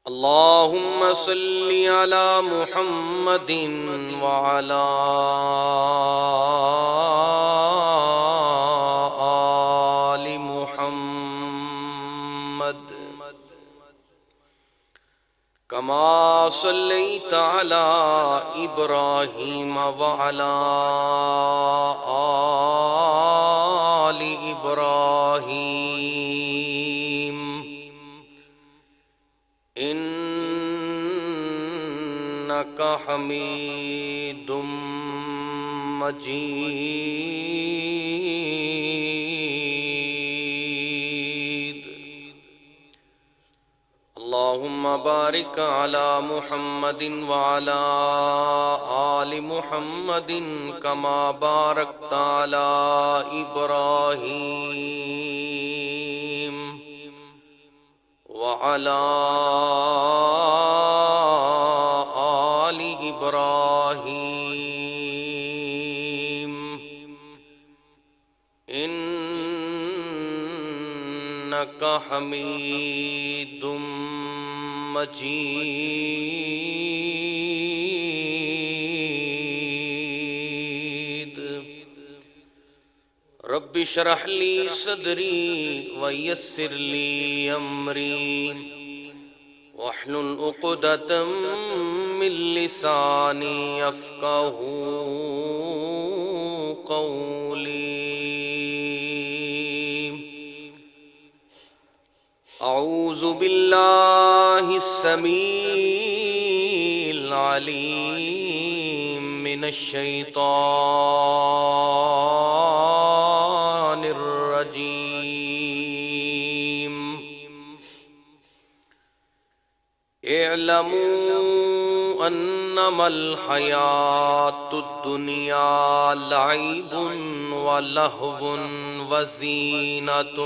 اللهم صل على محمد وعلى آل محمد كما صليت على إبراهيم وعلى آل إبراهيم إنك حميد مجيد. اللهم بارك على محمد وعلى آل محمد كما باركت على إبراهيم وعلى آل إبراهيم إنك حميد مجيد. رب اشرح لي صدري ويسر لي أمري واحلل عقدة من لساني يفقهوا قولي. أعوذ بالله السميع العليم من الشيطان الرجيم. اعلموا انما الحیاة الدنیا لعب ولہو وزینۃ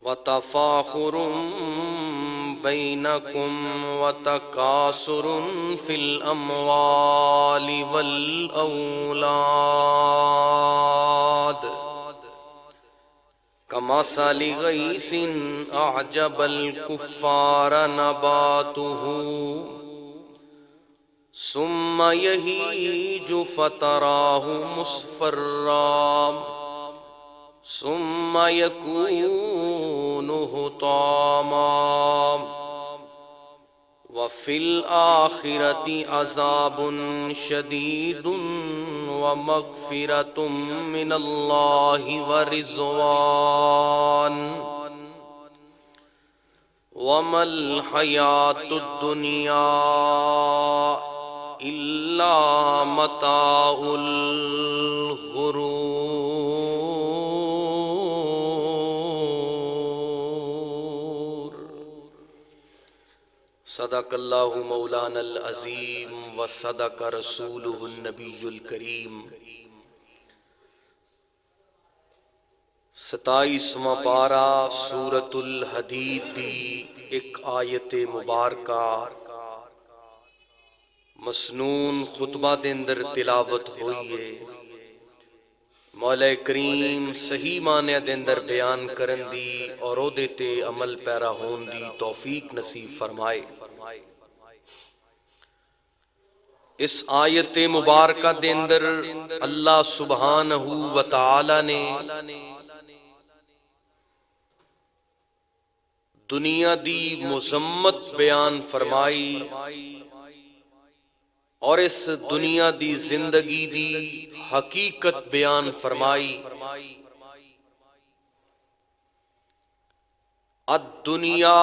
وتفاخر بینکم وتکاثر فی الاموال والاولاد كمثل غيث أعجب الكفار نباته ثم يهيج فتراه مصفرا ثم يكون هطاما وفي الآخرة عذاب شديد ومغفرة من الله ورضوان وما الحياة الدنيا إلا متاع الغرور. صدق اللہ مولانا العظیم وصدق رسولہ النبی الکریم. 27واں پارہ سورۃ الحدید دی ایک آیت مبارکہ مسنون خطبہ دے اندر تلاوت ہوئی ہے. مولا کریم صحیح معنی دے اندر بیان کرن دی اور او دے تے عمل پیرا ہون دی توفیق نصیب فرمائے. اس آیت مبارکہ دے اندر اللہ سبحانہ و تعالی نے دنیا دی مذمت بیان فرمائی اور اس دنیا دی زندگی دی حقیقت بیان فرمائی. الدنیا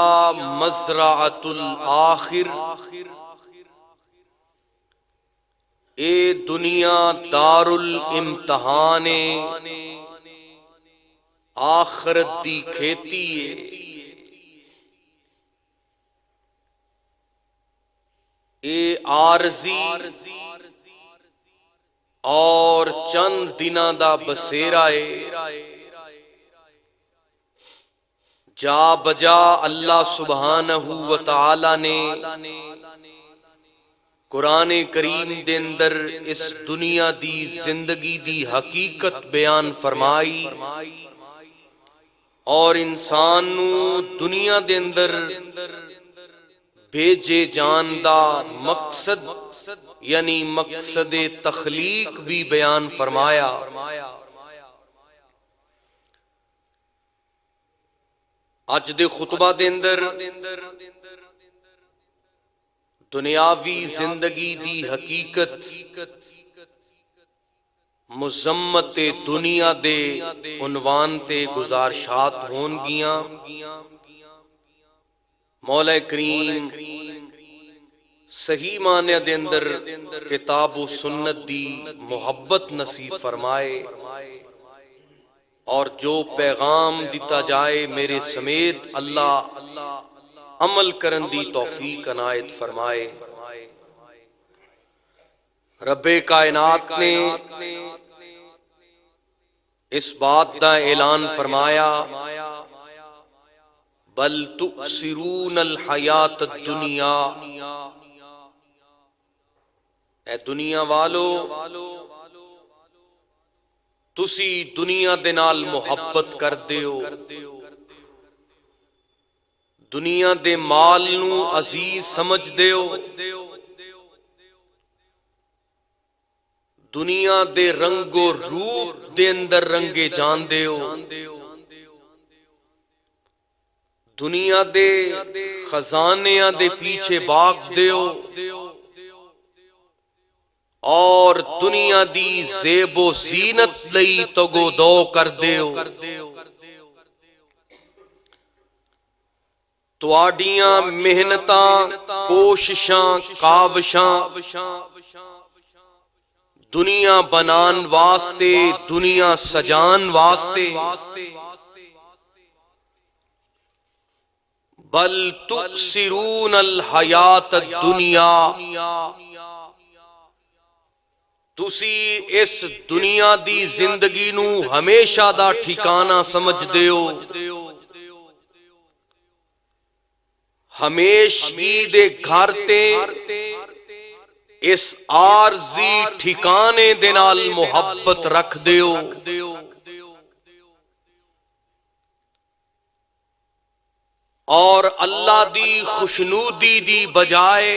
مزرعۃ الآخر، اے دنیا دار الامتحان آخرت دی کھیتی ہے. اے عارضی اور چند دناں دا بسیرا ہے. جا بجا اللہ سبحانہ و تعالی نے قرآن کریم دے اندر اس دنیا دی زندگی دی حقیقت بیان فرمائی اور انسان نو دنیا دے اندر بھیجے جان دا مقصد یعنی مقصد تخلیق بھی بیان فرمایا۔ اج دے خطبہ دے اندر دنیاوی زندگی دی حقیقت مذمت دنیا دے عنوان تے گزارشات ہون گیاں۔ مولا کریم صحیح معنی دے اندر کتاب و سنت دی محبت نصیب فرمائے، اور جو پیغام دیتا جائے میرے سمیت اللہ عمل کرن دی توفیق عنایت فرمائے۔ رب کائنات نے اس بات دا اعلان فرمایا، بل تؤثرون الحیات الدنیا، اے دنیا والو تسی دنیا دے نال محبت کر دیو، دنیا دے مال نو عزیز سمجھ دیو، دنیا دے رنگ و روپ دے اندر رنگے جان دیو، دنیا دے خزانیاں دے پیچھے باغ دیو، اور دنیا دی زیب و زینت لئی تگو دو کر دیو۔ تواڈیاں محنتاں کوششاں کاوشاں دنیا بنان واسطے، دنیا سجان واسطے، بل تؤثرون الحیات الدنیا، تسی اس دنیا دی زندگی نو ہمیشہ دا ٹھکانہ سمجھ دیو، ہمیشگی دے گھر تے اس عارضی ٹھکانے دے نال محبت رکھ دیو، اور اللہ دی خوشنودی دی بجائے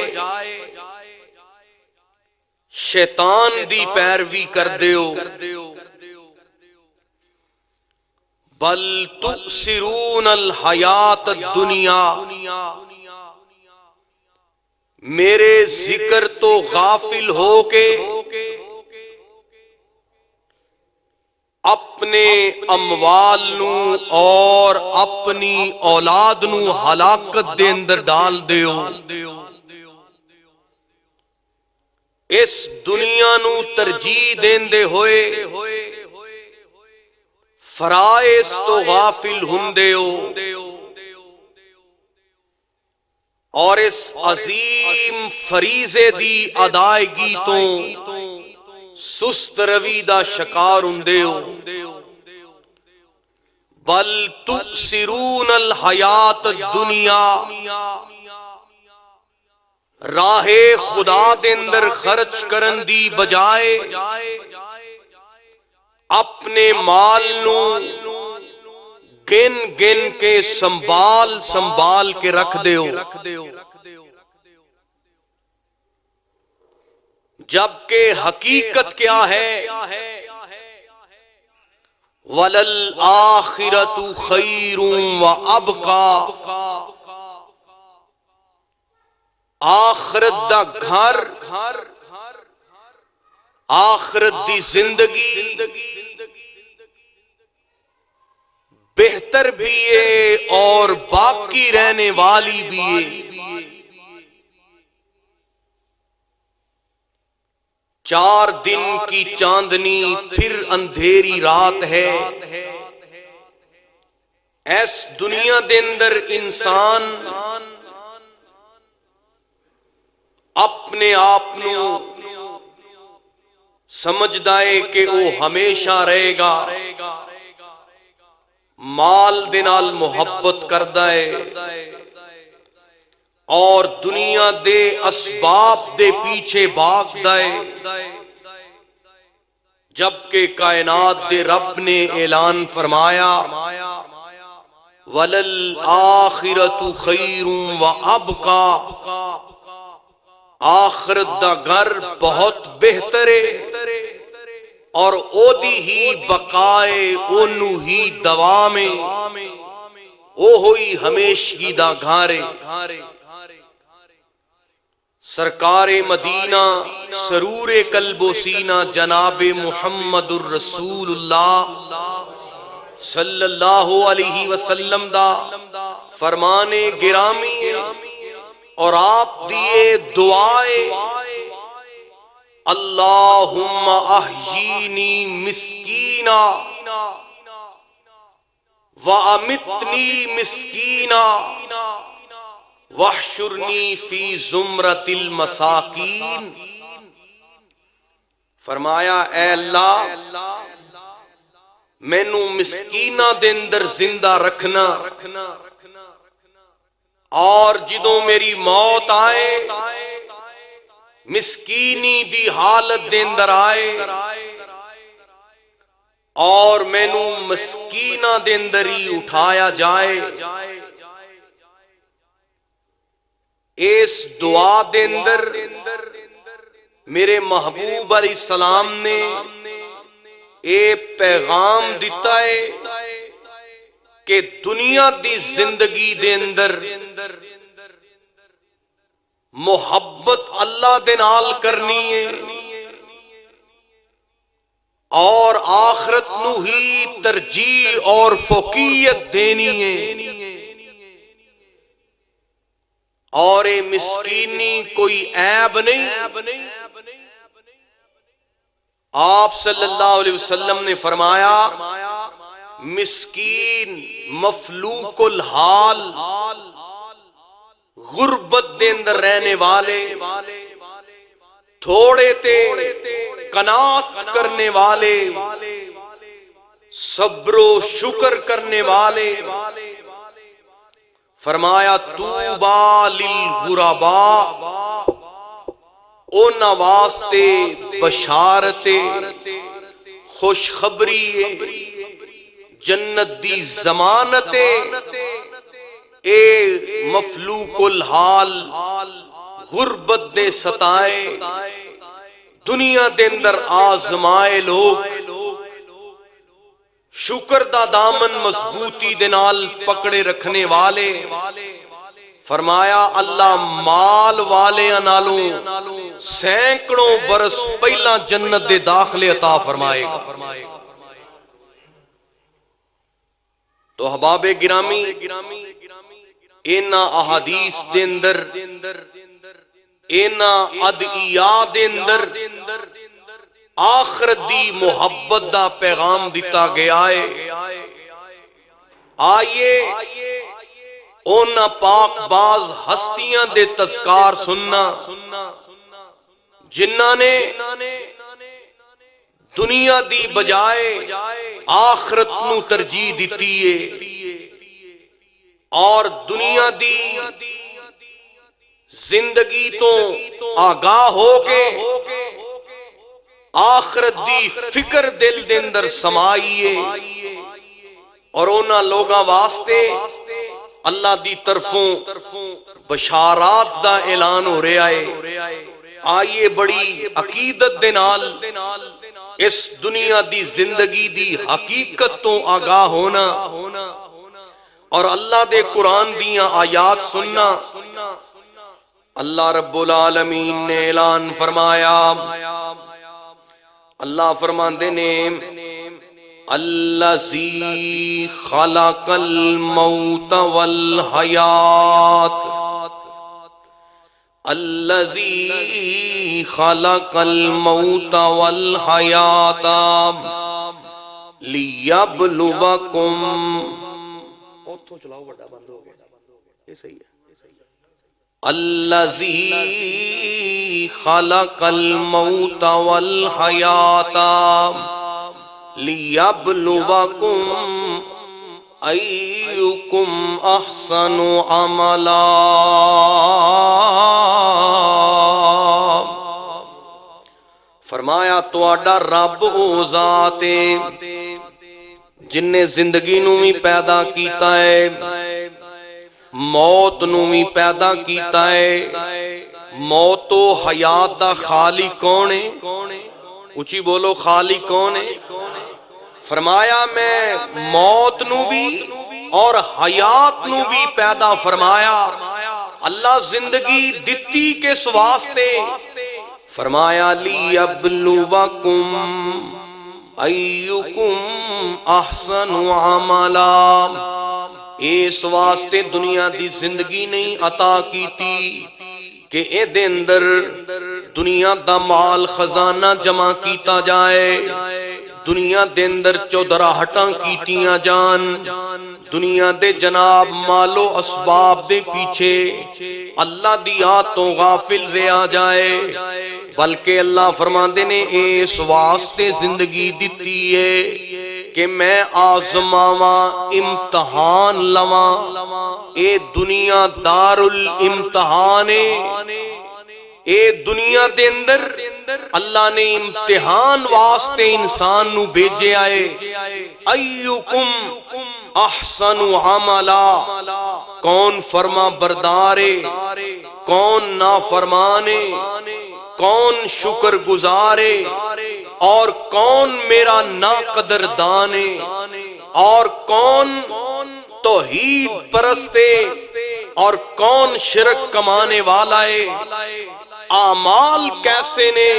شیطان دی پیروی کر دیو۔ بل تؤثرون الحیات الدنیا، میرے ذکر تو غافل ہو کے اپنے اموال نو اور اپنی اولاد نو ہلاکت دے اندر ڈال دیو، اس دنیا نو ترجیح دیندے ہوئے فرائض تو غافل ہندے ہو، اور اس عظیم فریضے دی ادائیگی تو سست روی دا شکار ہندے ہو۔ بل تؤثرون الحیات الدنیا، راہ خدا دے اندر خرچ کرن دی بجائے اپنے مال نو گن گن کے سنبھال سنبھال کے رکھ دیو، جبکہ حقیقت کیا ہے؟ وَلَلْآخِرَةُ خَيْرٌ وَأَبْقَى، آخرت دا گھر، آخرت دی زندگی بہتر بھی ہے اور باقی رہنے والی بھی ہے۔ 4 دن کی چاندنی پھر اندھیری رات ہے۔ اس دنیا دے اندر انسان اپنے آپ نو سمجھدا ہے کہ وہ ہمیشہ رہے گا، مال دے نال محبت کردا ہے اور دنیا دے اسباب دے پیچھے بھاگدا ہے، جبکہ کائنات دے رب نے اعلان فرمایا وَلَلْآخِرَةُ خَيْرٌ وَأَبْقَى، آخرت دا گھر بہت بہتر ہے اور او دی ہی بقائے اونو ہی دوامے، او ہوئی ہمیشگی دا گھارے۔ سرکار مدینہ سرور قلب و سینہ جناب محمد الرسول اللہ صلی اللہ علیہ وسلم دا فرمان گرامی ہے، اور آپ دیے دعائے اللہم احیینی مسکینا وامتنی مسکینا واحشرنی فی زمرۃ المساکین۔ فرمایا اے اللہ مینوں مسکیناں دے اندر زندہ رکھنا، اور جدوں میری موت آئے مسکینی دی حالت دے اندر آئے، اور مینوں مسکیناں دے اندر ہی اٹھایا جائے۔ اس دعا دے اندر میرے محبوب علیہ السلام نے اے پیغام دیتا ہے کہ دنیا دی زندگی دے اندر محبت اللہ دے نال کرنی ہے، اور آخرت نو ہی ترجیح اور فوقیت دینی ہے، اور اے مسکینی کوئی عیب نہیں۔ آپ صلی اللہ علیہ وسلم نے فرمایا مسکین مفلوق الحال، غربت دے اندر رہنے والے، تھوڑے تے قناعت کرنے والے، صبر و شکر کرنے والے۔ فرمایا طوبیٰ للغرباء، اونا واسطے بشارت خوشخبری جنت دی ضمانت اے مفلوق الحال غربت دے ستائے دنیا دے اندر آزمائے لوگ، شکر دا دامن مضبوطی دے نال پکڑے رکھنے والے۔ فرمایا اللہ مال والے نالوں سینکڑوں برس پہلا جنت دے داخلے عطا فرمائے گا۔ تو احباب گرامی، اینا احادیث دے اندر، اینا ادعیات دے اندر آخرت دی محبت دا پیغام دیتا گیا ہے۔ آئیے اونا پاک باز ہستیاں دے تذکار سننا جنہاں نے دنیا دی بجائے آخرت نو ترجیح دیتی ہے، اور دنیا دی زندگی تو آگاہ ہو کے آخرت دی فکر دل دے اندر سمائیے، اور اونا لوگاں واسطے اللہ دی طرفوں بشارات دا اعلان ہو رہا ہے۔ آئیے بڑی عقیدت دے نال اس دنیا دی زندگی دی حقیقت تو آگاہ ہونا، اور اللہ دے قرآن دیاں آیات سننا۔ اللہ رب العالمین نے اعلان فرمایا، اللہ فرماندے نے الذی خلق الموت والحیات، الذی خلق الموت والحیات لیبلوکم، اوتھوں چلاؤ بڑا بند ہو گیا، یہ صحیح ہے۔ الذی خلق الموت والحیات لیبلوکم ایکم احسن عملا۔ فرمایا تواڈا رب او ذات جن نے زندگی نو بھی پیدا کیتا ہے، موت نو بھی پیدا کیتا ہے۔ موت و حیات دا خالق کون ہے؟ اونچی بولو، خالق کون ہے؟ فرمایا میں موت نو بھی اور حیات نو بھی پیدا فرمایا۔ اللہ زندگی دتی کس واسطے؟ فرمایا لیبلوکم ایکم احسن عملا۔ اس واسطے دنیا دی زندگی نہیں عطا کیتی کہ اے دے اندر دنیا دا مال خزانہ جمع کیتا جائے، دنیا دے اندر چودراہٹاں کیتیاں جان، دنیا دے جناب مالو اسباب دے پیچھے اللہ دی آتوں غافل رہا جائے، بلکہ اللہ فرماندے نے اس واسطے زندگی دیتی ہے کہ میں آزماواں، امتحان لواں۔ اے دنیا دار الامتحان ہے، اے دنیا دے اندر اللہ نے امتحان واسطے انسان نو بھیجے آئے۔ ایکم احسن عملا، کون فرما بردار ہے، کون نافرمان ہے، کون شکر گزار ہے، اور کون میرا ناقدردان ہے، اور کون توحید پرستے، اور کون شرک کمانے والا ہے۔ اعمال کیسے نے؟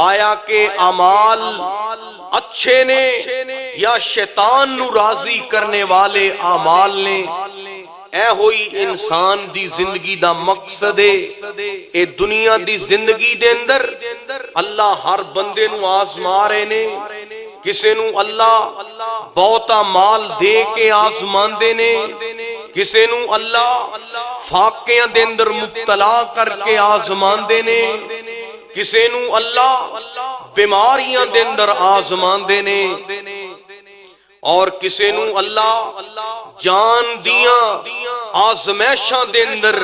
آیا کہ اعمال اچھے نے یا شیطان نو راضی کرنے والے اعمال نے؟ اے ہوئی انسان دی زندگی دا مقصد ہے۔ اے دنیا دی زندگی دے اندر اللہ ہر بندے نو آزما رہے نے۔ کسے نو اللہ بہتا مال دے کے آزمان دے نے، کسے نو اللہ فاقیاں دے اندر مبتلا کر کے آزمان دے نے، کسے نو اللہ بیماریاں دے اندر آزمان دے نے، اور کسے نو اللہ جان دیاں آزمائشاں دے اندر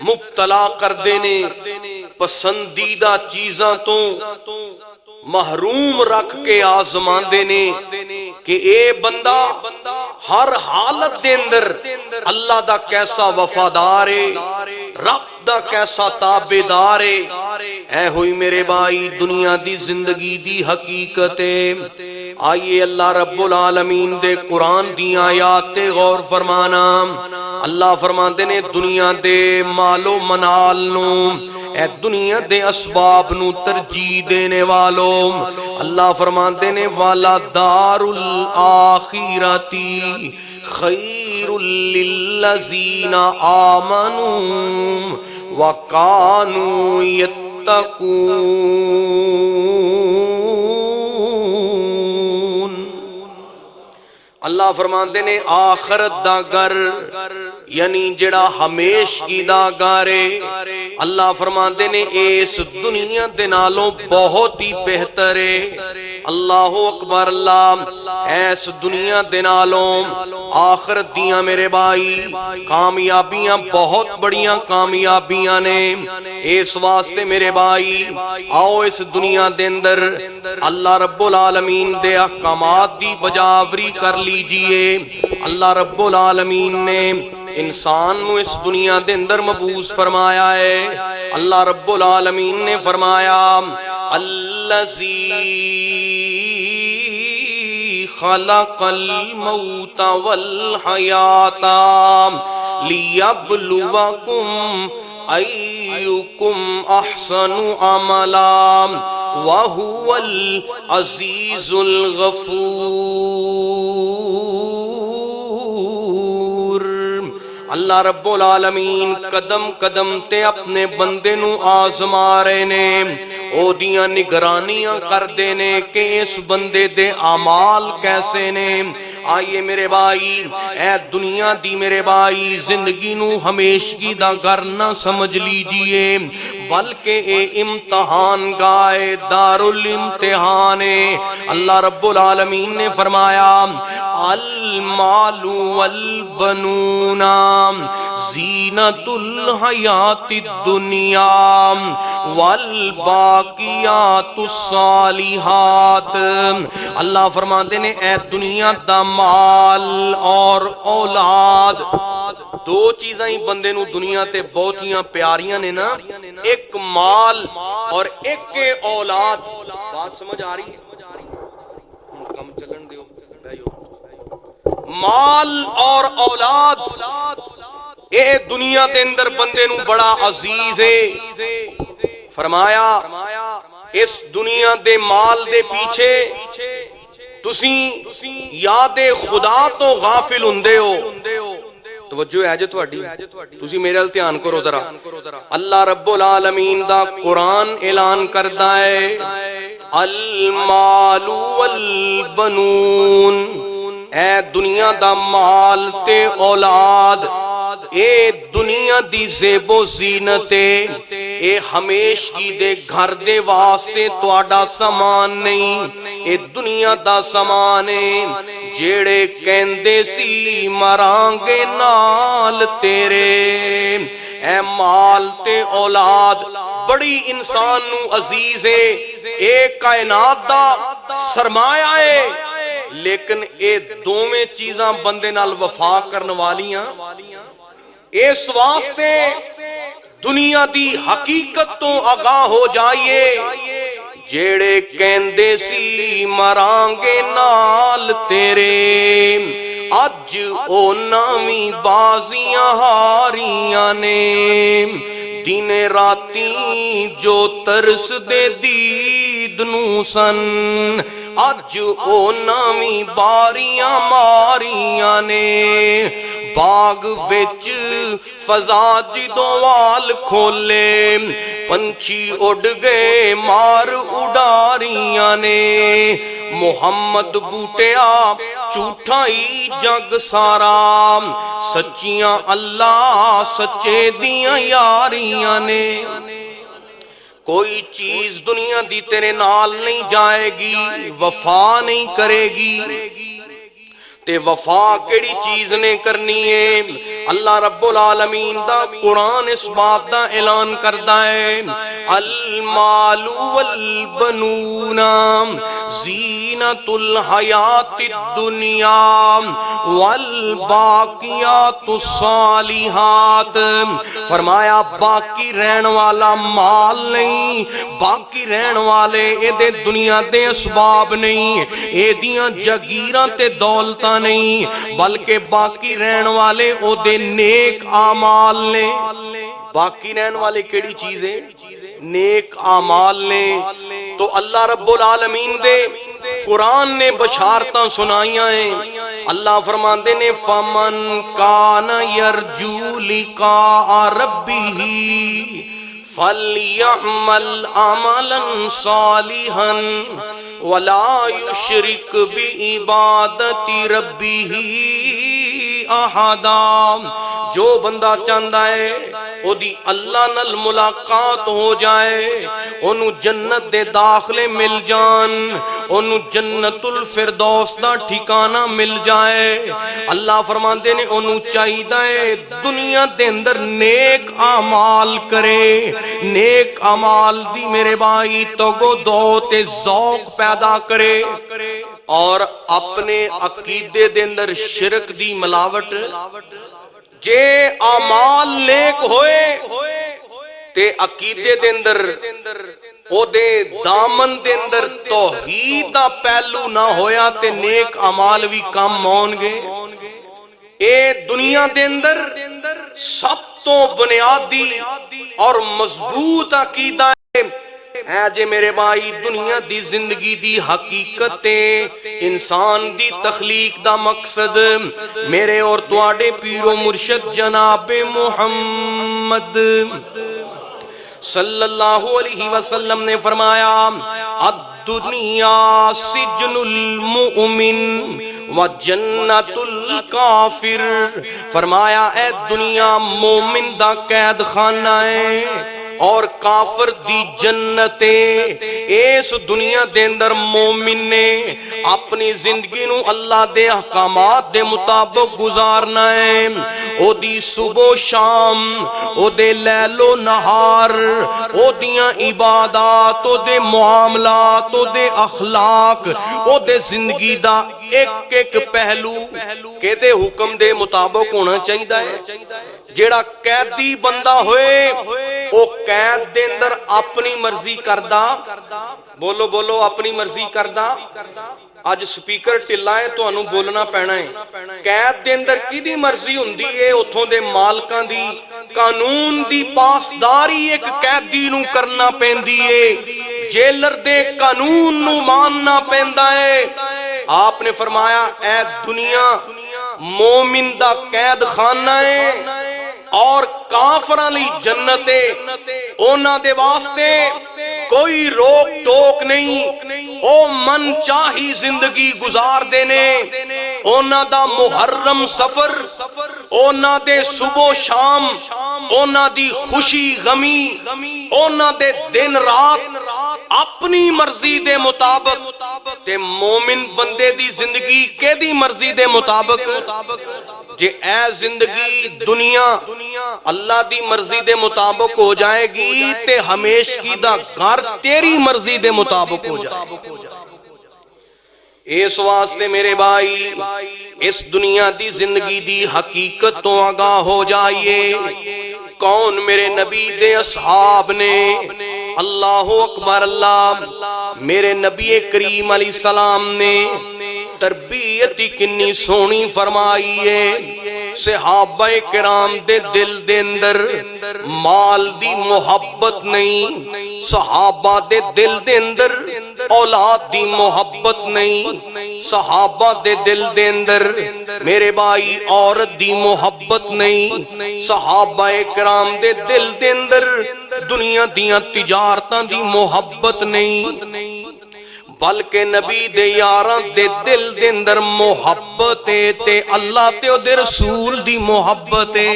مبتلا کر دینے، پسندیدہ چیزاں تو محروم رکھ کے آزمان دینے کہ اے بندہ ہر حالت دے اندر اللہ دا کیسا وفادار ہے، رب دا کیسا تابعدار ہے۔ اے ہوئی میرے بھائی دنیا دی زندگی دی حقیقت ہے۔ آئیے اللہ رب العالمین دے قرآن دی آیات تے غور فرمانا۔ اللہ فرماندے نے دنیا دے مالو منال نو، اے دنیا دے اسباب نو ترجیح دینے والوں، اللہ فرماندے نے والا دار الاخرتی خیر للذین آمنوا وکانوا یتقون۔ اللہ فرماندے نے آخرت دا گھر یعنی جڑا ہمیشگی دا گھر ہے، اللہ فرماندے نے اس دنیا دے نالوں بہت ہی بہتر ہے۔ اللہ اکبر، اللہ اس دنیا دے نالوں آخرت دیاں میرے بھائی کامیابیاں بہت بڑیاں کامیابیاں نے۔ اس واسطے میرے بھائی آؤ اس دنیا دے اندر اللہ رب العالمین دے احکامات دی بجاوری کر لیجئے۔ اللہ رب العالمین نے انسان نو اس دنیا دے اندر مبعوث فرمایا ہے۔ اللہ رب العالمین نے فرمایا الذی خلق الموت والحیات لیبلوکم ایکم احسن عملا وہو العزیز الغفور۔ اللہ رب العالمین قدم قدم تے اپنے بندے نو آزما رہے نے، او دیاں نگرانیاں کر دینے کہ اس بندے دے اعمال کیسے نے۔ آئیے میرے بھائی اے دنیا دی میرے بھائی زندگی نو ہمیشگی دا گھر نہ سمجھ لیجئے، بلکہ اے امتحان گائے دار الامتحان ہے۔ اللہ رب العالمین نے فرمایا المال والبنون زینۃ الحیات الدنیا والباقیات الصالحات۔ اللہ فرماتے نے اے دنیا دا مال اور اولاد، دو چیزاں ہی بندے نو دنیا تے بہتیاں پیاریاں نے نا، ایک مال اور ایک اولاد۔ بات سمجھ آ رہی ہے؟ کم چلن دیو بھائیو۔ مال اور اولاد اے دنیا دے اندر بندے نو بڑا عزیز ہے۔ فرمایا اس دنیا دے مال دے پیچھے تسی یاد خدا تو غافل ہوندے ہو۔ توجہ ہے جو تہاڈی، تسی میرے ال دھیان کرو ذرا۔ اللہ رب العالمین دا قرآن اعلان کردا ہے المال والبنون، اے دنیا دا مال تے اولاد، اے دنیا دی زیب و زینت اے ہمیشگی دے گھر دے واسطے تواڈا سامان نہیں، اے دنیا دا سامان ہے جیڑے کہندے سی مرانگے نال تیرے۔ اے مال تے اولاد بڑی انسان نو عزیز ہے، اے کائنات دا سرمایہ ہے، لیکن اے دوویں چیزاں بندے نال وفا کرن والیاں، اس واسطے دنیا دی حقیقت تو آگاہ ہو جائیے، جیڑے کہندے سی مرانگے نال تیرے، اج او نامی بازیاں ہاریاں نے، دن راتی جو ترس دے دید نو سن، اج او نامی باریاں ماریاں نے، باغ وچ فضا جدوں وال کھولے، پنچھی اڑ گئے مار اڈاریاں نے، محمد بوٹیا جھوٹا ہی جگ سارا، سچیاں اللہ سچے دیاں یاریاں نے۔ کوئی چیز دنیا دی تیرے نال نہیں جائے گی، وفا نہیں کرے گی، تے وفا کیڑی چیز نے کرنی ہے؟ اللہ رب العالمین دا قرآن اس بات دا اعلان کردا ہے المال والبنون زینۃ الحیات الدنیا والباقیات الصالحات۔ فرمایا باقی رہن والا مال نہیں، باقی رہن والے اے دے دنیا دے اسباب نہیں، اے دیاں جگیراں تے دولتاں نہیں، بلکہ باقی رہن والے او دے نیک اعمال نے۔ باقی رہن والے کیڑی چیزیں؟ نیک اعمال نے۔ تو اللہ رب العالمین دے قرآن نے بشارتاں سنائیاں ہیں۔ اللہ فرماندے نے فَمَنْ كَانَ يَرْجُو لِقَاءَ رَبِّهِ فَلْيَعْمَلْ عَمَلًا صَالِحًا وَلَا يُشْرِكْ بِعِبَادَةِ رَبِّهِ أَحَدًا۔ جو بندہ چاہتا ہے او دی اللہ نال ملاقات ہو جائے، انہوں جنت دے داخلے مل جان، انہوں جنت الفردوس دا ٹھکانہ مل جائے، اللہ فرماندے نے انہوں چاہیے دنیا دے اندر نیک اعمال کرے، نیک اعمال دی میرے بھائی توگو دو تے ذوق پیدا کرے، اور اپنے عقیدے دے اندر شرک دی ملاوٹ جے اعمال نیک ہوئے تے عقیدے دے اندر او دے دامن دے اندر توحید دا پہلو نہ ہویا تے نیک اعمال بھی کم ہون گے۔ اے دنیا دے اندر سب تو بنیادی اور مضبوط عقیدہ ہے اے جے میرے بھائی دنیا دی زندگی دی حقیقت انسان دی تخلیق دا مقصد میرے اور تواڈے پیر و مرشد جناب محمد صلی اللہ علیہ وسلم نے فرمایا الدنیا سجن المؤمن و جنت الکافر۔ فرمایا اے دنیا مومن دا قید خانہ ہے اور کافر دی جنتے۔ اس دنیا دے اندر مومن نے اپنی زندگی نو اللہ دے احکامات دے مطابق گزارنا ہے۔ او دی صبح و شام، او دے لیل و نہار، او دیاں عبادات، او دے معاملات، او دے اخلاق، او دے زندگی دا ایک ایک پہلو کہ دے حکم دے مطابق ہونا چاہیدا ہے۔ جیڑا قیدی بندہ ہوئے او قید دے اندر اپنی مرضی کردہ، بولو بولو اپنی مرضی کردہ، آج سپیکر ٹلا ہے تو انہوں بولنا پینا ہے۔ قید دے اندر کی دی مرضی ہوندی ہے، اتھوں دے مالکان دی قانون دی پاسداری ایک قیدی نو کرنا پیندی ہے، جیلر دے قانون نو ماننا پیندا ہے۔ آپ نے فرمایا اے دنیا مومن دا قید خانہ ہے اور کافران لی جنت ہے، اونا دے واسطے کوئی روک ٹوک نہیں، او من چاہی زندگی گزار دینے، اونا دا محرم سفر، اونا دے صبح و شام، اونا دی خوشی غمی، اونا دے دن رات اپنی مرضی دے مطابق، تے مومن بندے دی زندگی کے دی مرضی دے مطابق۔ جے اے زندگی دنیا اللہ دی مرضی دے مطابق ہو جائے گی تے ہمیشگی دا گھر تیری مرضی دے مطابق ہو جائے گی۔ اس واسطے میرے بھائی اس دنیا دی زندگی دی حقیقت تو آگاہ ہو جائیے۔ کون میرے نبی دے اصحاب نے، اللہ اکبر اللہ، میرے نبی کریم علیہ السلام نے تربیت کنی سونی فرمائی ہے۔ صحابہ کرام دے دل دے اندر مال دی محبت نہیں، صحابہ دے دل دے اندر اولاد دی محبت نہیں، صحابہ دے دل دے اندر میرے بھائی عورت دی محبت نہیں، صحابہ کرام دے دل دے اندر دنیا دیاں تجارتاں دی محبت نہیں، بلکہ نبی دے یاراں دے دل دے اندر محبت ہے تے اللہ تے او دے رسول دی محبت ہے۔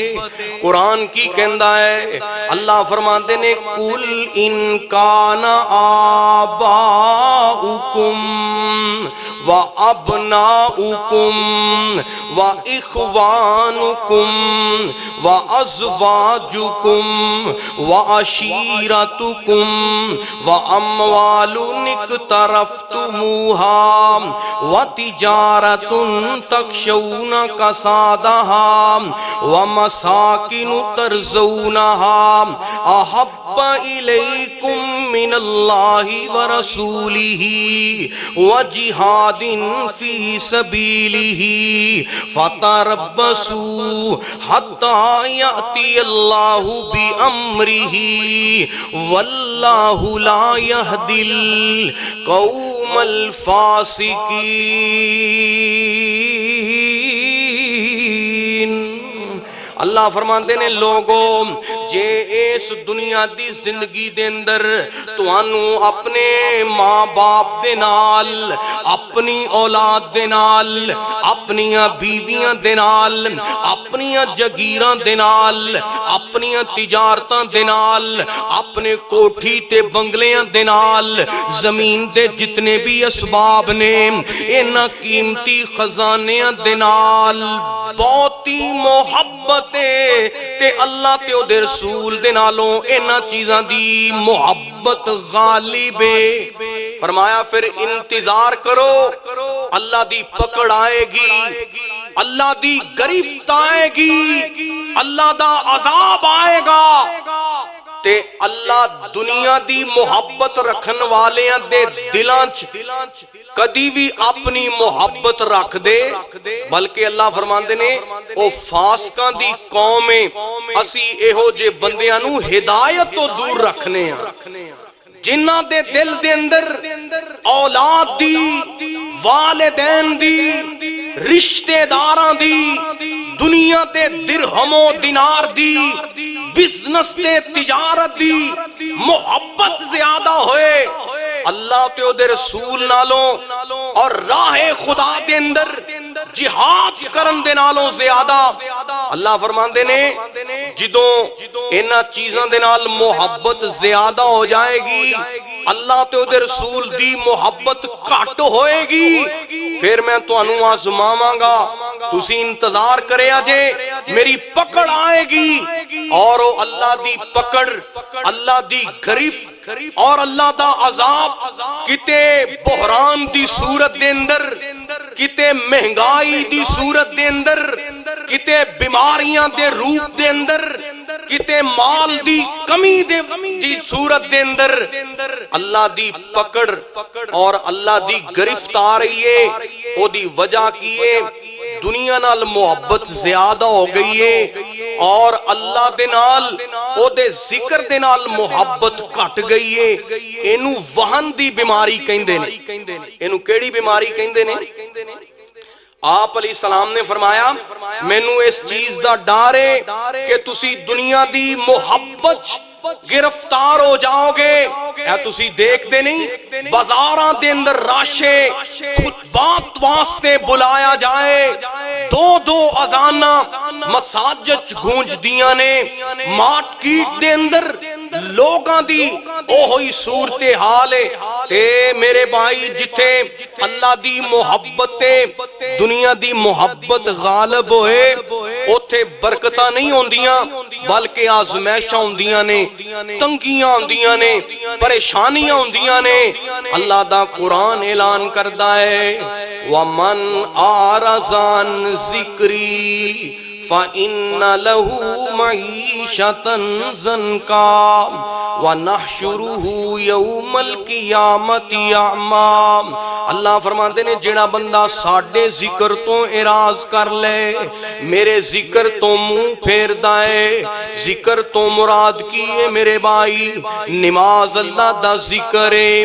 قرآن کی کہندا ہے، اللہ فرماندے نے قُلْ إِن كَانَ آبَاؤُكُمْ وَأَبْنَاؤُكُمْ وَإِخْوَانُكُمْ وَأَزْوَاجُكُمْ وَعَشِيرَتُكُمْ وَأَمْوَالٌ اقْتَرَفْتُمُوهَا وَتِجَارَةٌ تَخْشَوْنَ كَسَادَهَا وَمَسَاكِنُ تَرْضَوْنَهَا أَحَبَّ إِلَيْكُمْ مِنَ اللَّهِ وَرَسُولِهِ وَجِهَادٍ فِي سَبِيلِهِ فَتَرَبَّصُوا حَتَّى يَأْتِيَ اللَّهُ بِأَمْرِهِ وَاللَّهُ لَا يَهْدِي الْقَوْمَ الْفَاسِقِينَ۔ اللہ فرماندے نے لوگوں جے اس دنیا دی زندگی دے اندر توانوں اپنے ماں باپ دے نال، اپنی اولاد دے نال، اپنیاں بیویاں دے نال، اپنیاں جگیراں دے نال، اپنیاں تجارتاں دے نال، اپنے کوٹھی تے بنگلیاں دے نال، زمین دے جتنے بھی اسباب نے، انہاں قیمتی خزانیاں دے نال بہتی محبت تے اللہ تے او دے رسول دے نالوں انہاں چیزاں دی محبت غالب ہے۔ فرمایا پھر انتظار کرو، اللہ دی پکڑ آئے گی، اللہ دی گرفت آئے گی، اللہ دا عذاب آئے گا تے اللہ دنیا دی محبت رکھن والیاں دے دلانچ کدی بھی اپنی محبت رکھ دے، بلکہ اللہ فرماندے نے او فاسقاں دی قوم ہے، اسی ایہو جے بندیاں نو ہدایت تو دور رکھنے ہیں، جنہاں دے دل دے اندر اولاد دی، والدین دی، رشتہ داراں دی، دنیا دے درہم و دینار دی، بزنس دے تجارت دی محبت زیادہ ہوئے اللہ تے او دے رسول نالوں اور راہ خدا دے اندر جہاد کرن دے نالوں زیادہ۔ اللہ فرماندے نے جدوں انہاں چیزاں دے نال محبت زیادہ ہو جائے گی اللہ تے اودے رسول دی محبت گھٹ ہوئے گی پھر میں تانوں آزماواں گا تسی انتظار کریا جے میری پکڑ آئے گی اور وہ اللہ دی پکڑ اللہ دی گرفت اور اللہ دا عذاب کتے بحران دی صورت دے اندر کتے مہنگائی دی صورت دے اندر کتے بیماریاں دے روپ دے اندر کتے مال دی کمی دی صورت دے اندر اللہ دی پکڑ اور اللہ دی گرفت آ رہی ہے او دی وجہ کی ہے دنیا نال محبت زیادہ ہو گئی ہے اور اللہ دے نال او دے ذکر دے نال محبت گھٹ گئی ہے اینو وہن دی بیماری کہندے نے اینو کیڑی بیماری کہندے نے آپ علیہ السلام نے فرمایا مینوں اس چیز دا ڈر ہے کہ تسی دنیا دی محبت گرفتار ہو جاؤ گے یا تسی دیکھ دے نہیں بازاراں دے اندر راشے خطبات واسطے بلایا جائے دو اذاناں مساجد گونج دیاں نے مارکیٹ دے اندر لوگاں دی اوہی صورتحال ہے تے میرے بھائی جتھے اللہ دی محبت دنیا دی محبت غالب ہوئے اوتھے برکتاں نہیں ہوندیاں بلکہ آزمائشاں ہوندیاں نے تنگیاں ہوندیاں نے پریشانیاں ہوندیاں نے اللہ دا قرآن اعلان کردا ہے وَمَنْ آرَزَانْ ذِكْرِي فَإِنَّ لَهُ مَعِيشَةً ضَنْكًا وَنَحْشُرُهُ يَوْمَ الْقِيَامَةِ أَعْمَىٰ اللہ فرماندے نے جڑا بندہ ساڈے ذکر تو اعراض کر لے میرے ذکر تو منہ پھیر دائے ذکر تو مراد کی ہے میرے بھائی نماز اللہ دا ذکر ہے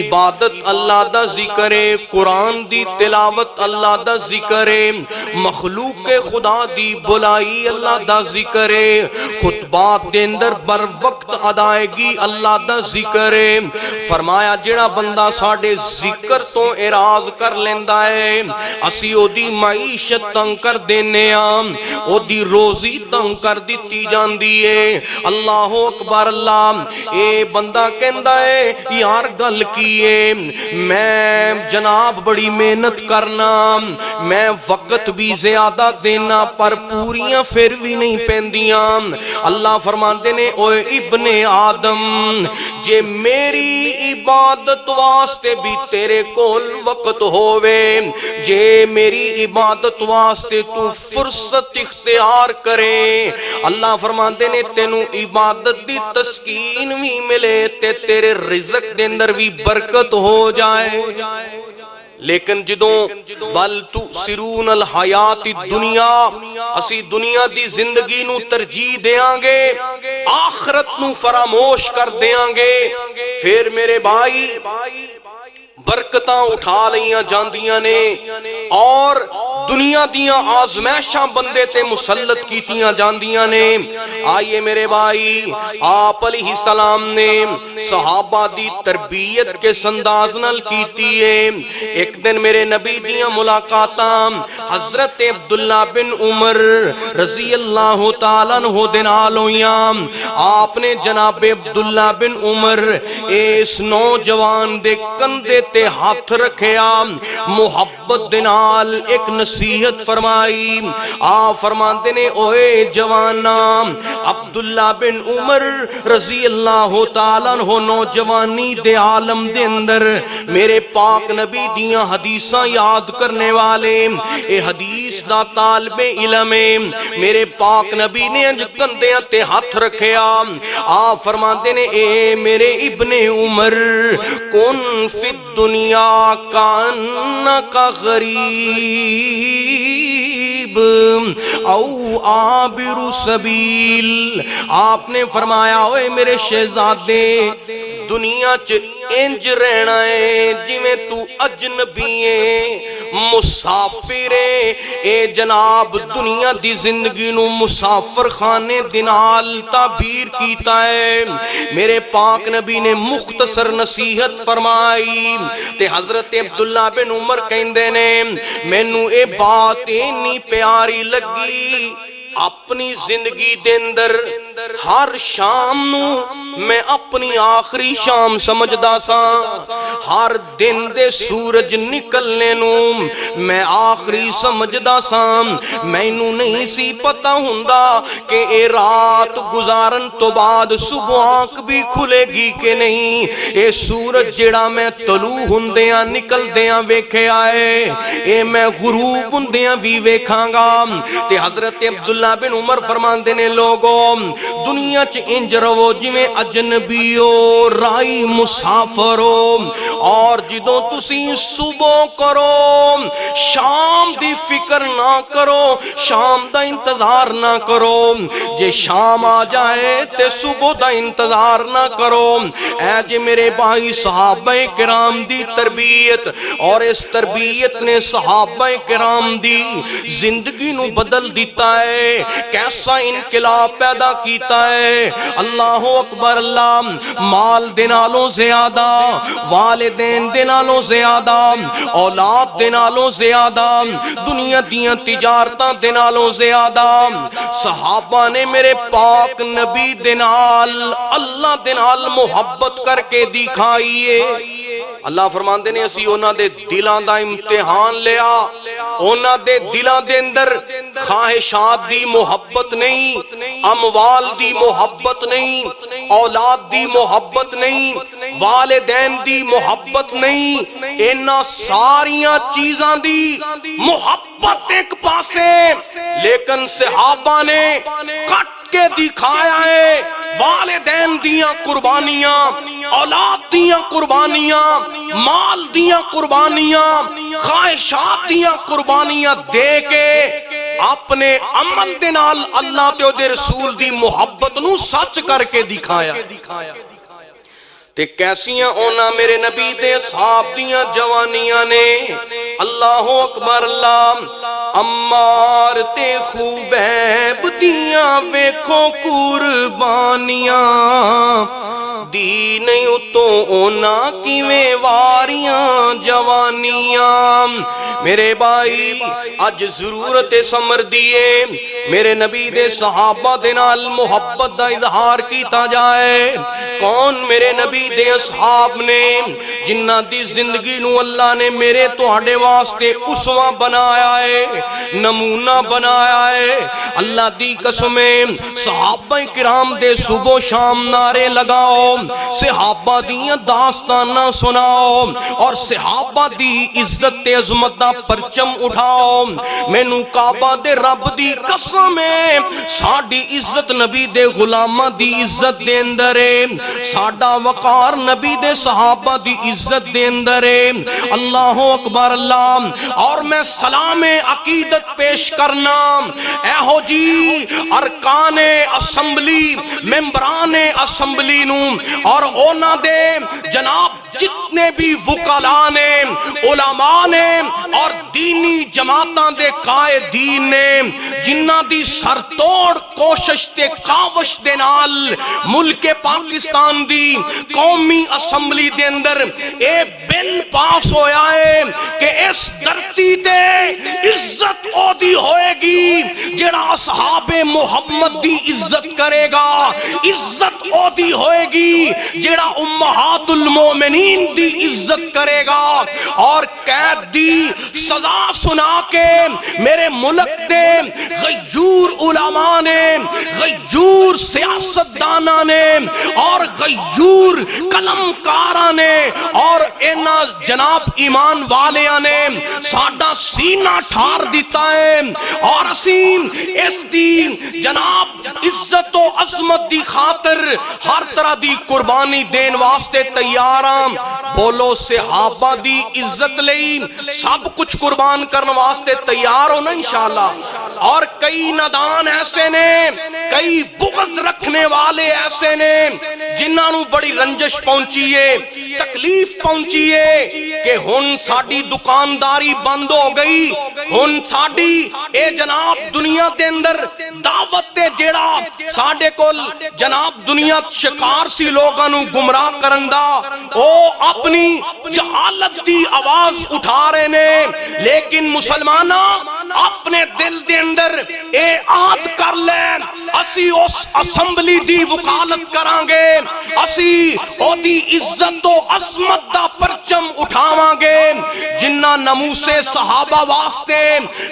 عبادت اللہ دا ذکر ہے قرآن دی تلاوت اللہ دا ذکر ہے مخلوق خدا دی بلائی اللہ دا ذکر ہے خطبات دے اندر بر وقت ادائیگی اللہ دا ذکر ہے فرمایا جڑا بندہ ساڈے ذکر تو اعراض کر لیندا ہے اسی او دی معیشت تنگ کر دینے ہم او دی روزی تنگ کر دیتی جاندی ہے اللہ اکبر اللہ اے بندہ کہندا ہے یار گل کیے میں جناب بڑی محنت کرنا میں وقت بھی زیادہ دینا پر پوریاں پھر بھی نہیں پیندیاں اللہ فرماندے نے اوے ابن آدم جے میری عبادت واسطے بھی تیرے کول وقت ہووے جے میری عبادت واسطے تو فرصت اختیار کرے اللہ فرماندے نے تینوں عبادت دی تسکین بھی ملے تے تیرے رزق دے اندر بھی برکت ہو جائے لیکن جدوں بل تؤثرون الحیات الدنیا اسی دنیا دی زندگی نو ترجیح دیاں گے آخرت نو فراموش کر دیاں گے پھر میرے بھائی برکتاں اٹھا لیاں جاندیاں نے اور دنیا دیاں آزمائشاں بندے تے مسلط کیتیاں جاندیاں نے آئیے میرے بھائی آپ علیہ السلام نے صحابہ دی تربیت کے سنداز نال کیتی ہے ایک دن میرے نبی دیاں ملاقاتاں حضرت عبداللہ بن عمر رضی اللہ تعالیٰ عنہ دے نال ہویاں آپ نے جناب عبداللہ بن عمر اس نوجوان دے کندھے تے ہاتھ رکھیا محبت دے نال ایک نصیحت فرمائی آپ فرماندے نے اوے جوانا عبداللہ بن عمر رضی اللہ تعالیٰ عنہ نوجوانی دے عالم دے اندر میرے پاک نبی دیاں حدیثاں یاد کرنے والے اے حدیث دا طالب علم میرے پاک نبی نے انج کندھیاں تے ہاتھ رکھیا آپ فرماندے نے اے میرے ابن عمر کن فی الدنیا کانکا غریب او عابر سبیل آپ نے فرمایا اوے میرے شہزادے دنیا چ انج رہنا ہے جی میں تو اجنبی ہے مسافر ہے اے جناب دنیا دی زندگی نو مسافر خانے دنال تعبیر کیتا ہے میرے پاک نبی نے مختصر نصیحت فرمائی تے حضرت عبداللہ بن عمر کہندے نے مینوں اے بات اتنی پیاری لگی اپنی زندگی دے اندر ہر شام نو میں اپنی آخری شام سمجھدا سا، ہر دن دے سورج نکلنے نو میں آخری سمجھدا سا، مینوں نہیں سی پتہ ہوندا کہ اے رات گزارن تو بعد صبح آنکھ بھی کھلے گی کہ نہیں، اے سورج جڑا میں طلوع ہوندیاں نکلدیاں ویکھے آئے، اے میں غروب ہوندیاں بھی ویکھاں گا۔ تے حضرت عبداللہ بن عمر فرماندے نے لوگوں دنیا چ انج رہو جویں اجنبیو رائی مسافرو، اور جدوں تسی صبح کرو شام دی فکر نہ کرو، شام دا انتظار نہ کرو، جے شام آ جائے تے صبح دا انتظار نہ کرو۔ اے جے میرے بھائی صحابہ کرام دی تربیت، اور اس تربیت نے صحابہ کرام دی زندگی نو بدل دیتا ہے، کیسا انقلاب پیدا کیتا ہے۔ اللہ اکبر، اللہ مال دے نالوں زیادہ، والدین دے نالوں زیادہ، اولاد دے نالوں زیادہ، دنیا دیاں تجارتاں دے نالوں زیادہ صحابہ نے میرے پاک نبی دے نال اللہ دے نال محبت کر کے دکھائیے۔ اللہ فرماندے نے اسی انہاں دے دلاں دا امتحان لیا، انہاں دے دلاں دے اندر خواہشات دی محبت نہیں، اموال دی محبت نہیں، اولاد دی محبت نہیں، والدین دی محبت نہیں، انہاں ساریاں چیزاں دی محبت ایک پاسے، لیکن صحابہ نے کٹ کے دکھایا ہے والدین دیاں قربانیاں، اولاد دیاں قربانیاں، مال دیاں قربانیاں، خواہشات دیاں قربانیاں دے کے اپنے عمل دے نال اللہ تے دے رسول دی محبت نو سچ کر کے دکھایا۔ تے کیسیاں اونا میرے نبی دے صحاب دیاں جوانیاں نے، اللہ اکبر، اللہ عمار تے خوبیب دیاں ویکھو قربانیاں، دین اتو اونا کیویں واریاں جوانیاں۔ میرے بھائی اج ضرورت سمر دیے میرے نبی دے صحابہ دے نال محبت دا اظہار کیتا جائے۔ کون میرے نبی دے اصحاب نے جنہ دی زندگی نو اللہ نے میرے تواڈے واسطے اسوہ بنایا ہے، نمونہ بنایا ہے۔ اللہ دی قسم صحابہ کرام دے صبح شام نعرے لگاؤ، صحابہ دیاں داستاناں سناؤ، اور صحابہ دی عزت تے عظمت دا پرچم اٹھاؤ۔ مینوں کعبہ دے رب دی قسم ہے ساڈی عزت نبی دے غلاماں دی عزت دے اندر ہے، ساڈا وقار نبی دے صحابہ دی عزت دے اندر ہے۔ اللہ اکبر، اللہ۔ اور میں سلام عقیدت پیش کرنا اے ہو جی ارکان اسمبلی، ممبران اسمبلی نو، اور اونا دے جناب جتنے بھی وکلاء نے، علماء نے، اور دینی جماعتاں دے قائدین نے، جنہ دی سر توڑ کوشش تے کاوش دے نال ملک پاکستان دی قومی اسمبلی دے اندر اے بل پاس ہویا ہے کہ اس دھرتی تے عزت او دی ہوئے گی جڑا اصحاب محمد دی عزت کرے گا، عزت او دی ہوئے گی جڑا امہات المومنین دی عزت کرے گا۔ اور قید دی سزا سنا کے میرے ملک دے غیور علماء نے، غیور سیاستدانہ نے، اور غیور قلمکاراں نے، اور اینا جناب ایمان والیاں نے ساڈا سینہ ٹھار دیتا ہے، اور اسیم اس دی جناب عزت و عظمت دی خاطر ہر طرح دی قربانی دین واسطے تیاراں۔ بولو صحابہ دی عزت لئی سب کچھ قربان کرنے واسطے تیار ہو نا انشاءاللہ۔ اور کئی نادان ایسے نے، کئی بغض رکھنے والے ایسے نے جنہاں نو بڑی رنجش پہنچیے، تکلیف پہنچیے کہ ہن ساڈی دکانداری بند ہو گئی، ہن ساڈی اے جناب دنیا دے اندر دعوت تے جیڑا ساڈے کول جناب دنیا شکار سی لوگاں نو گمراہ کرندا، او اپنی جہالت دی آواز اٹھا رہے نے۔ لیکن مسلمانہ اپنے دل دے اندر اے عہد کر لیں اسی اس اسمبلی دی وکالت کرانگے اسی او دی عزت و عظمت دا پرچم اٹھاواں گے جنہ نموس صحابہ واسطے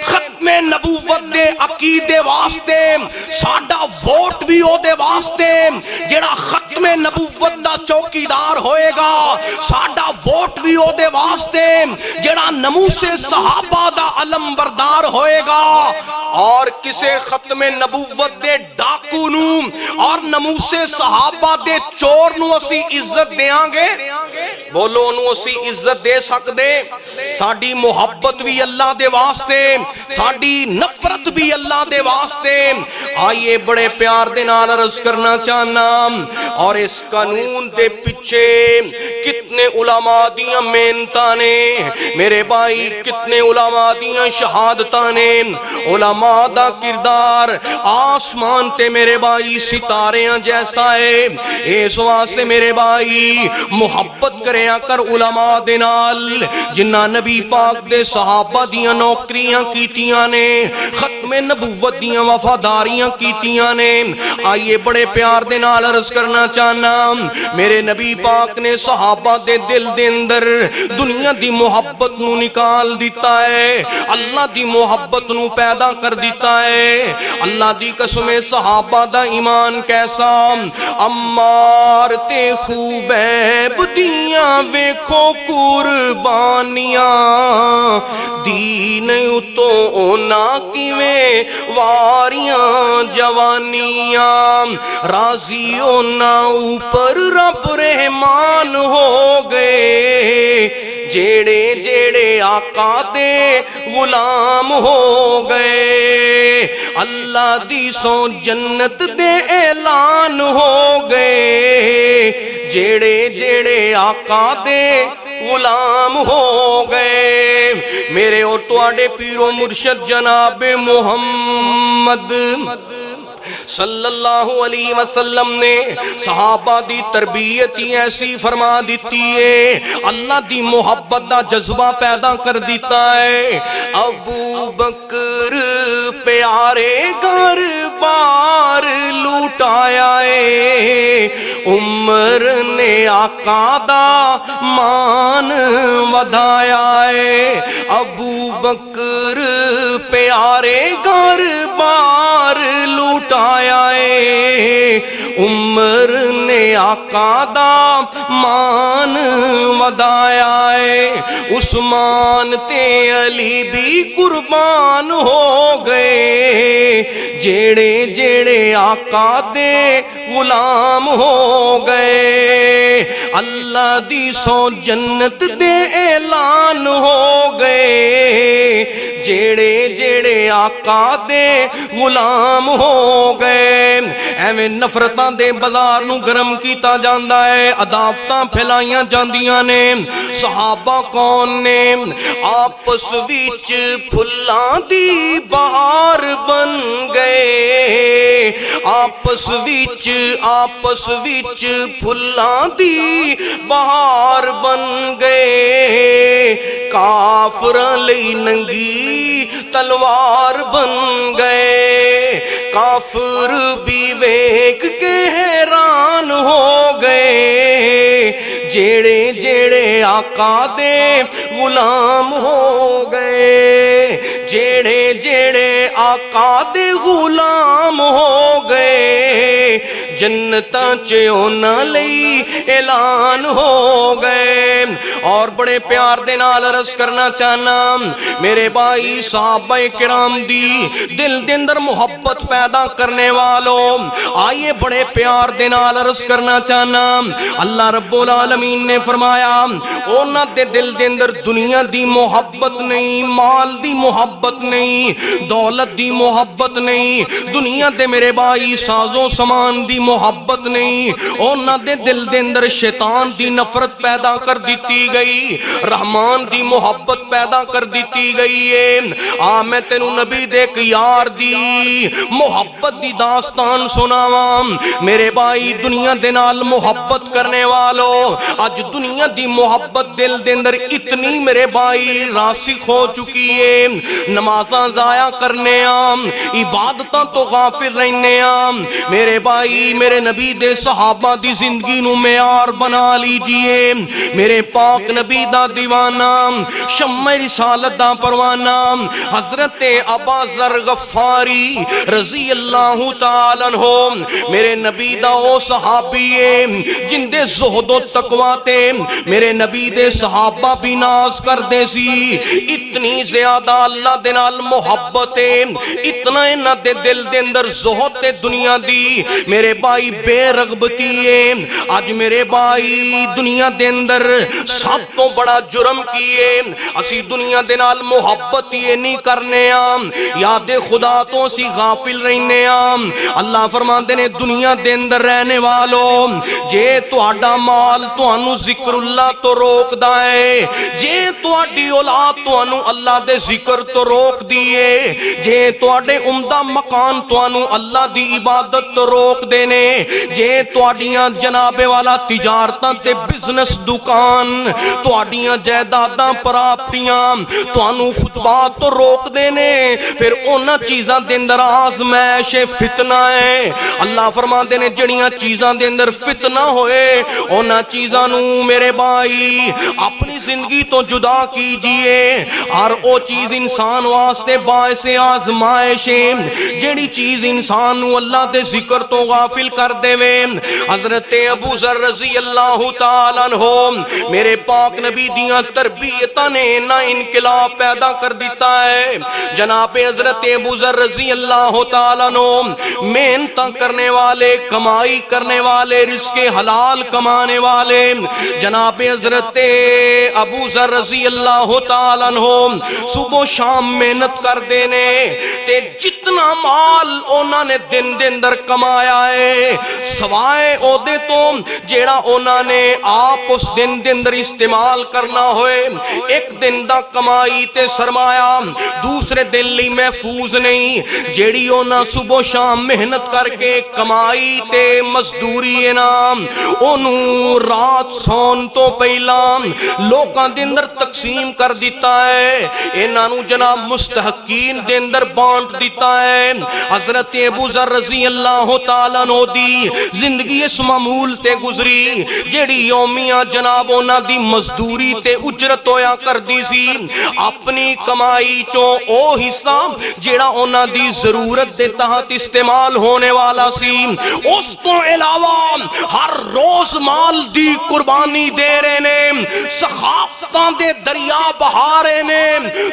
ختم نبوت دے عقیدے واسطے ساڈا ووٹ بھی او دے واسطے جڑا ختم نبوت دا چوکیدار ہوئے گا ساڈا ووٹ بھی او دے واسطے جڑا نموس صحابہ دا علم بردار ہوئے گا اور کسے ختم نبوت دے ڈاکو نو اور نموس صحابہ دے چور نو اسی عزت دیاں گے بولو نو اسی عزت دے سکدے ساڈی محبت بھی اللہ دے واسطے ساڈی نفرت بھی اللہ دے واسطے آئیے بڑے پیار دے نال عرض کرنا چاہنا اور اس قانون دے پیچھے کتنے علماء دیاں محنتاں نے میرے بھائی کتنے علماء دیاں شہادتاں نے علماء دا کردار آسمان تے میرے بھائی ستاریاں جیسا ہے اس واسطے میرے بھائی محبت کریاں کر علماء دے نال جنہ نبی پاک دے صحابہ دیاں نوکریاں کیتیاں نے ختم نبوت دیاں وفاداریاں کیتیاں نے آئیے بڑے پیار دے نال عرض کرنا چاہنا میرے نبی پاک نے صحابہ دے دل دے اندر دنیا دی محبت نو نکال دیتا ہے اللہ دی محبت نو پیدا کر دیتا ہے اللہ دی قسم صحابہ دا ایمان کیسا عمار تے خوبیب دیاں ویکھو قربانیاں دین اتو اونا کیویں واریاں جوانیاں راضی اونا اوپر رب رحمان ہو گئے جیڑے جیڑے آقا دے غلام ہو گئے اللہ دی سو جنت دے اعلان ہو گئے جیڑے جیڑے آقا دے غلام ہو گئے میرے اور تواڈے پیر و مرشد جناب محمد صلی اللہ علیہ وسلم نے صحابہ دی تربیت ہی ایسی فرما دیتی ہے اللہ دی محبت دا جذبہ پیدا کر دیتا ہے ابو بکر پیارے گھر بار لوٹایا ہے عمر نے آقا دا مان ودھایا ہے ابو بکر پیارے گھر بار لوٹایا ہے عمر نے آقا دا مان ودھایا ہے عثمان تے علی بھی قربان ہو گئے جیڑے جیڑے آقا دے غلام ہو گئے اللہ دی سو جنت دے اعلان ہو گئے جیڑے جیڑے آقا دے غلام ہو گئے ایویں نفرتاں دے بازار نو گرم کیتا جاندا ہے عداوتاں پھیلائیاں جاندیاں نے صحابہ کون نے آپس وچ پھلاں دی بہار بن گئے آپس وچ پھلاں دی بہار بن گئے کافراں لئی ننگی تلوار بن گئے کافر بھی ویکھ کے حیران ہو گئے جیڑے جیڑے آقا دے غلام ہو گئے جیڑے جیڑے آقا دے غلام ہو گئے جنتاں چ اونا لئی اعلان ہو گئے اور بڑے پیار دے نال عرض کرنا چاہنا میرے بھائی صحابہ کرام دی دل دے اندر محبت پیدا کرنے والوں آئیے بڑے پیار دے نال عرض کرنا چاہنا اللہ رب العالمین نے فرمایا اونا دے دل دے اندر دنیا دی محبت نہیں مال دی محبت نہیں دولت دی محبت نہیں دنیا دے میرے بھائی ساز و سامان دی محبت نہیں اونا دے دل دے اندر شیطان دی نفرت پیدا کر دی دیتی گئی، رحمان دی محبت پیدا کر دیتی گئی ہے۔ میں تینوں نبی دے ایک یار دی محبت دی داستان سناواں۔ میرے بھائی دنیا دے نال محبت کرنے والو، اج دنیا دی محبت دل دے اندر اتنی میرے بھائی راسخ ہو چکی ہے، نمازاں ضائع کرنے عبادتاں تو غافل رہنے میرے بھائی میرے نبی دے صحابہ دی زندگی نو معیار بنا لیجئے۔ میرے پاک نبی دا دیوانہ، شمع رسالت دا پروانہ، حضرت ابا ذر غفاری رضی اللہ تعالیٰ عنہ، میرے نبی دا او صحابی ہے جن دے زہد و تقوی تے میرے نبی دے صحابہ بھی ناز کر دے سی۔ اتنی زیادہ اللہ دے نال محبت ہے، اتنا انہاں دے دل دے اندر زہد تے دنیا دی میرے بھائی بے رغبتی ہے۔ آج میرے بھائی دنیا دے اندر سب تو بڑا جرم کیے اسی دنیا دے نال محبت یہ نہیں کرنے یاد خدا تو اسی غافل رہنے اللہ فرماندے نے دنیا دے اندر رہنے والوں جے تہاڈا مال تانوں ذکر اللہ تو روک دائے، جے تہاڈی اولاد تانوں اللہ دے ذکر تو روک دیے، جے تہاڈے عمدہ مکان تانوں اللہ دی عبادت تو روک دینے، جے تہاڈیاں جناب والا تجارتاں تے بزنس دکان تہاڈیاں جائیداداں پراپرٹیاں تانوں خطبات تو روک دینے، پھر انہاں چیزاں دے اندر آزمائش فتنہ ہے۔ اللہ فرماندے نے جڑیاں چیزاں دے اندر فتنہ ہوئے انہاں چیزاں نو میرے بھائی اپنی زندگی تو جدا کیجئے۔ ہر او چیز انسان واسطے باعث آزمائش ہے جڑی چیز انسان نو اللہ دے ذکر تو غافل کر دے وے۔ حضرت ابو ذر رضی اللہ تعالیٰ عنہ میرے پاک نبی دیاں تربیتاں نے نہ انقلاب پیدا کر دیتا ہے۔ جناب حضرت ابو ذر رضی اللہ تعالیٰ عنہ محنتاں کرنے والے، کمائی کرنے والے، رزق حلال کمانے والے، جناب حضرت ابو ذر رضی اللہ تعالیٰ عنہ صبح و شام محنت کر دینے تے جتنا مال انہاں نے دن دے اندر کمایا ہے سوائے او دے تو جیڑا انہاں نے آپ اس دن دے اندر استعمال کرنا ہوئے، ایک دن دا کمائی تے سرمایہ دوسرے دن لی محفوظ نہیں۔ جیڑی انہاں صبح و شام محنت کر کے کمائی تے مزدوری انام انہوں رات سون تو پہلا لوکاں دے اندر تقسیم کر دیتا ہے، انہوں جناب مستحقین دے اندر بانٹ دیتا ہے۔ حضرت ابو ذر رضی اللہ تعالیٰ عنہ دی زندگی اس معمول تے گزری جیڑی یومیہ جناب انہاں دی مزدوری تے اجرت ہویا کر دی سی، اپنی کمائی چوں او حصہ جیڑا انہاں دی ضرورت دے تحت استعمال ہونے والا سی، اس تو علاوہ ہر روز مال دی قربانی دے رہے نے، سخافتاں دے دریا بہا رہے نے،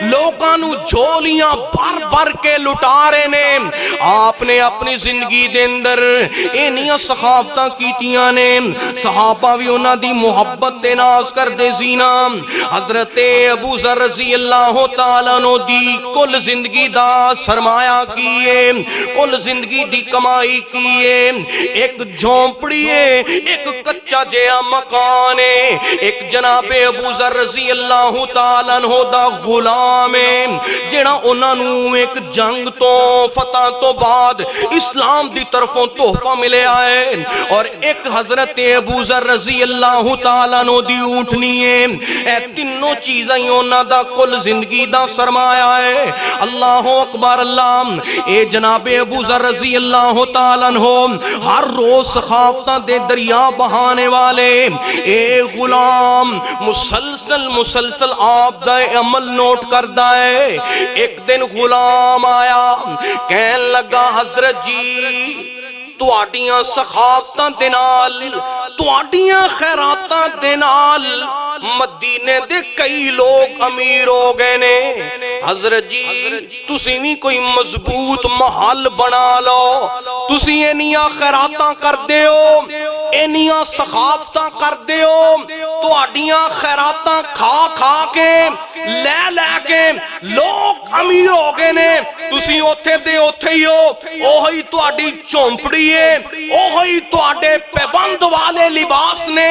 لوگاں نو جھولیاں بھر بھر کے لٹا رہے نے۔ آپ نے اپنی زندگی دے اندر انہیاں سخافتاں کیتیاں نے، صحابہ بھی انہاں دی محبت دے ناز کر دے زینا۔ حضرت ابو ذر رضی اللہ تعالیٰ عنہ دی کل زندگی دا سرمایہ کیے، کل زندگی دی کمائی کیے، ایک جھونپڑی ہے، ایک کچا جیا مکان ہے، ایک جناب ابو ذر رضی اللہ تعالیٰ عنہ دا غلام ہے جڑا انہاں نو ایک جنگ تو فتح تو بعد اسلام دی طرفوں تحفہ ملے آئے، اور ایک حضرت ابو ذر رضی اللہ تعالیٰ عنہ دی اونٹنی ہے۔ اے تینوں چیزیں انہاں دا کل زندگی دا سرمایہ ہے۔ اللہ اکبر اللہ۔ اے جناب ابو ذر رضی اللہ تعالیٰ عنہ ہر روز سخافتاں دے دریا بہانے والے، اے غلام مسلسل آپ دا عمل نوٹ کردہ ہے۔ ایک دن غلام آیا کہن لگا حضرت جی تواڈیاں سخافتاں دے نال تواڈیاں خیراتاں دے نال مدینے دے کئی لوگ امیر ہو گئے نے، حضرت جی تسی بھی کوئی مضبوط محل بنا لو، تسی انیاں خیراتاں کر دے ہو، ਇੰਨੀਆਂ ਸਖਾਫਤਾਂ ਕਰਦੇ ਹੋ, ਤੁਹਾਡੀਆਂ ਖੈਰਾਤਾਂ ਖਾ ਖਾ ਕੇ ਲੈ ਲੈ ਕੇ ਲੋਕ ਅਮੀਰ ਹੋ ਗਏ ਨੇ, ਤੁਸੀਂ ਉੱਥੇ ਤੇ ਉੱਥੇ ਹੀ ਹੋ, ਉਹੀ ਤੁਹਾਡੀ ਝੌਂਪੜੀ ਏ, ਉਹੀ ਤੁਹਾਡੇ ਪੈਬੰਦ ਵਾਲੇ ਲਿਬਾਸ ਨੇ।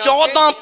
14